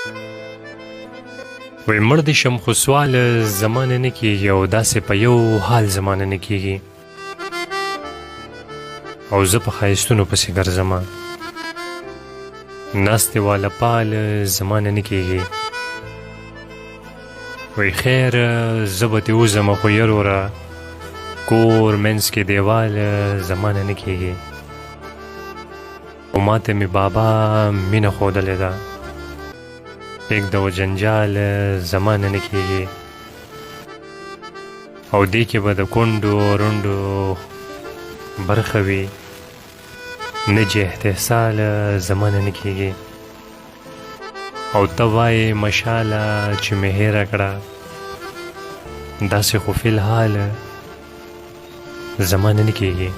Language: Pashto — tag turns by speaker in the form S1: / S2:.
S1: وی مړ دې شم خو سوال زمانه نه کېږي او داسې په یو حال زمانه نه کېږي او زه په ښایستونو پسې ګرځمه ناستې واله پال زمانه نه کېږي وی خیر زه به دې وځمه خو یروره کور منځ کې دیوال زمانه نه کېږي او ماته مې بابا مینه ښودلې ده پرېږده و جنجال زمانه نه کېږي او دې کې به د کونډو رونډو برخه وي نه چې احتسال زمانه نه کېږي او ته وایې مشاله چې مې هېره کړه داسې خو فی الحال زمانه نه کېږي